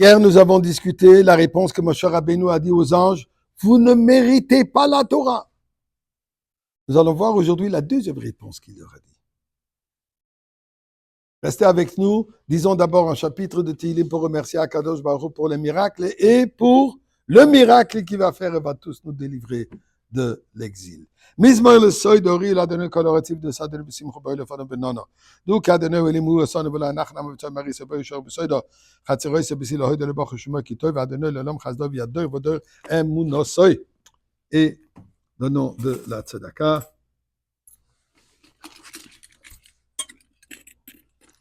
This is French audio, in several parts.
Hier, nous avons discuté la réponse que Moshe Rabbeinu a dit aux anges, vous ne méritez pas la Torah. Nous allons voir aujourd'hui la deuxième réponse qu'il leur a dit. Restez avec nous. Disons d'abord un chapitre de Tehillim pour remercier Akadosh Baruch Hu pour les miracles et pour le miracle qu'il va faire et va tous nous délivrer de l'exil. Mizmor le soy d'Ori, il a donné le coloratif de ça, de Bissimcho Boy, le Fadon Benona. Donc, il a donné le Limu, son de la Nachnam, le Marie, c'est pas le Chor Besoida, Khatseroy, c'est Bissi, le Hoy de le Bach, Shuma, qui toi, il a donné le Lom Chazdov, il y a deux, Vodor, un Mounosoy. Et le nom de la Tzedaka.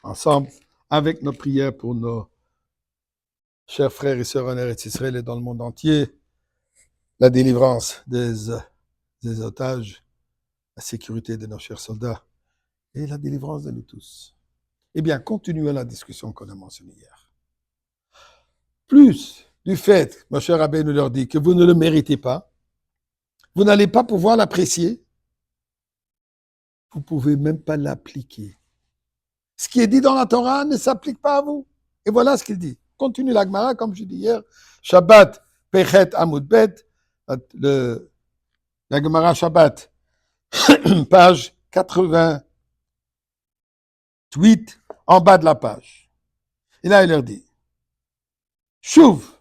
Ensemble, avec nos prières pour nos chers frères et sœurs en Eretz Israël et dans le monde entier, la délivrance des otages, la sécurité de nos chers soldats et la délivrance de nous tous. Eh bien, continuons la discussion qu'on a mentionnée hier. Plus du fait, mon cher Abbé nous leur dit que vous ne le méritez pas, vous n'allez pas pouvoir l'apprécier, vous ne pouvez même pas l'appliquer. Ce qui est dit dans la Torah ne s'applique pas à vous. Et voilà ce qu'il dit. Continue la Gemara, comme je dis hier, Shabbat, Pechet, Amud Bet, la Gemara Shabbat, page 88, en bas de la page. Et là, il leur dit, Chouv,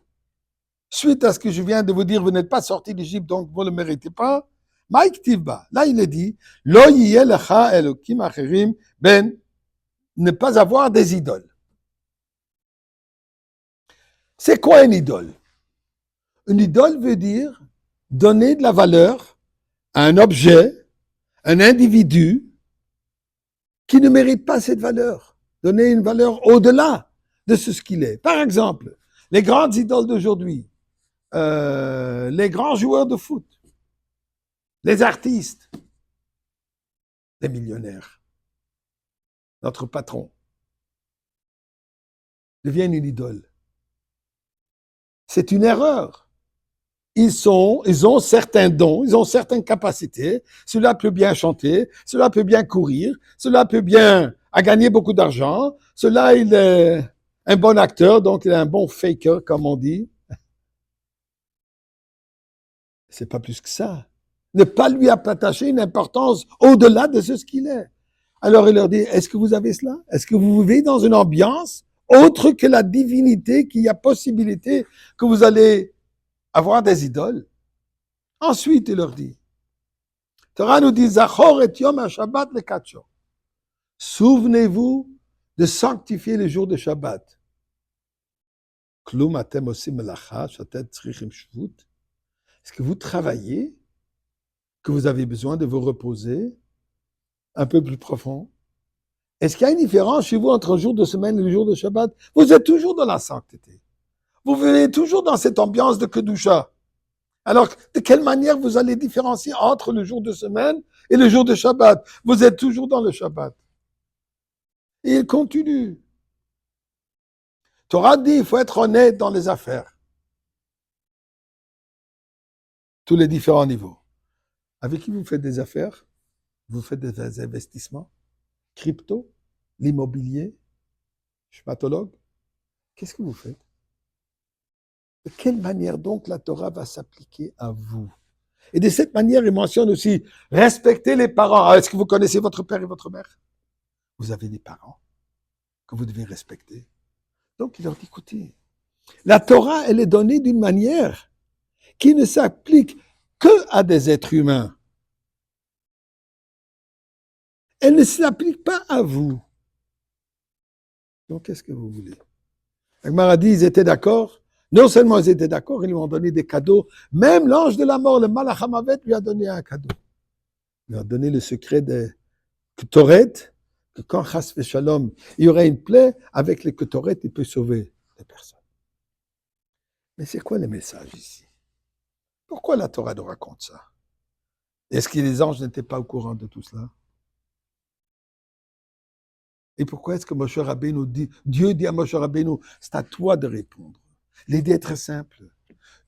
suite à ce que je viens de vous dire, vous n'êtes pas sortis d'Égypte, donc vous ne le méritez pas. Mike Tivba, là, il est dit, Lo yiyeh lecha elokim acherim ben, ne pas avoir des idoles. C'est quoi une idole? Une idole veut dire donner de la valeur à un objet, un individu qui ne mérite pas cette valeur. Donner une valeur au-delà de ce qu'il est. Par exemple, les grandes idoles d'aujourd'hui, les grands joueurs de foot, les artistes, les millionnaires, notre patron, deviennent une idole. C'est une erreur. Ils ont certains dons, ils ont certaines capacités. Cela peut bien chanter, cela peut bien courir, cela peut bien gagner beaucoup d'argent. Cela, il est un bon acteur, donc il est un bon faker, comme on dit. C'est pas plus que ça. Ne pas lui attacher une importance au-delà de ce qu'il est. Alors il leur dit, est-ce que vous avez cela? Est-ce que vous vivez dans une ambiance autre que la divinité, qu'il y a possibilité que vous allez avoir des idoles? Ensuite, il leur dit, Torah nous dit, Zachor et Yom HaShabbat le Kacho. Souvenez-vous de sanctifier les jours de Shabbat. Klum atem osim melacha, shatet tzrichim shvut. Est-ce que vous travaillez, que vous avez besoin de vous reposer un peu plus profond? Est-ce qu'il y a une différence chez vous entre un jour de semaine et le jour de Shabbat? Vous êtes toujours dans la sainteté. Vous vivez toujours dans cette ambiance de Kedusha. Alors, de quelle manière vous allez différencier entre le jour de semaine et le jour de Shabbat? Vous êtes toujours dans le Shabbat. Et il continue. Torah dit, il faut être honnête dans les affaires. Tous les différents niveaux. Avec qui vous faites des affaires? Vous faites des investissements? Crypto? L'immobilier? Schmatologue? Qu'est-ce que vous faites? De quelle manière donc la Torah va s'appliquer à vous? Et de cette manière, il mentionne aussi, respectez les parents. Alors, est-ce que vous connaissez votre père et votre mère? Vous avez des parents que vous devez respecter. Donc, il leur dit, écoutez, la Torah, elle est donnée d'une manière qui ne s'applique que à des êtres humains. Elle ne s'applique pas à vous. Donc, qu'est-ce que vous voulez? Agmar a dit, ils étaient d'accord. Non seulement ils étaient d'accord, ils lui ont donné des cadeaux. Même l'ange de la mort, le Malach HaMavet, lui a donné un cadeau. Il lui a donné le secret des Ketoret, que quand Chas Shalom, il y aurait une plaie, avec les Ketoret, il peut sauver les personnes. Mais c'est quoi le message ici? Pourquoi la Torah nous raconte ça? Est-ce que les anges n'étaient pas au courant de tout cela? Et pourquoi est-ce que Moshe Rabbeinu dit, Dieu dit à Moshe Rabbeinu, c'est à toi de répondre. L'idée est très simple.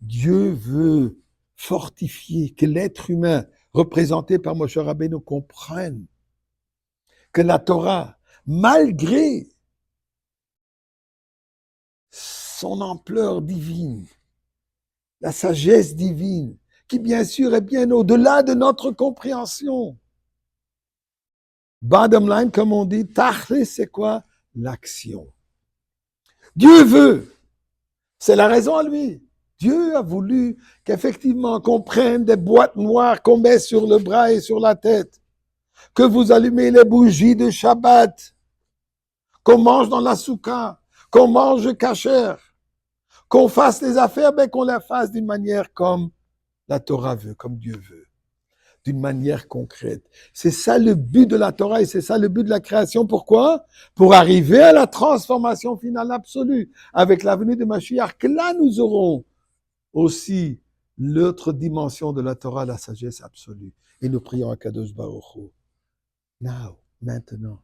Dieu veut fortifier, que l'être humain représenté par Moshe Rabbeinu comprenne que la Torah, malgré son ampleur divine, la sagesse divine, qui bien sûr est bien au-delà de notre compréhension. Bottom line, comme on dit, tachlis, c'est quoi? L'action. Dieu veut. C'est la raison à lui. Dieu a voulu qu'effectivement qu'on prenne des boîtes noires qu'on met sur le bras et sur la tête, que vous allumez les bougies de Shabbat, qu'on mange dans la soukha, qu'on mange kasher, qu'on fasse les affaires, mais qu'on les fasse d'une manière comme la Torah veut, comme Dieu veut, d'une manière concrète. C'est ça le but de la Torah et c'est ça le but de la création. Pourquoi? Pour arriver à la transformation finale absolue. Avec la venue de Mashiach, que là nous aurons aussi l'autre dimension de la Torah, la sagesse absolue. Et nous prions à Kadosh Baruch Hu. Now, maintenant.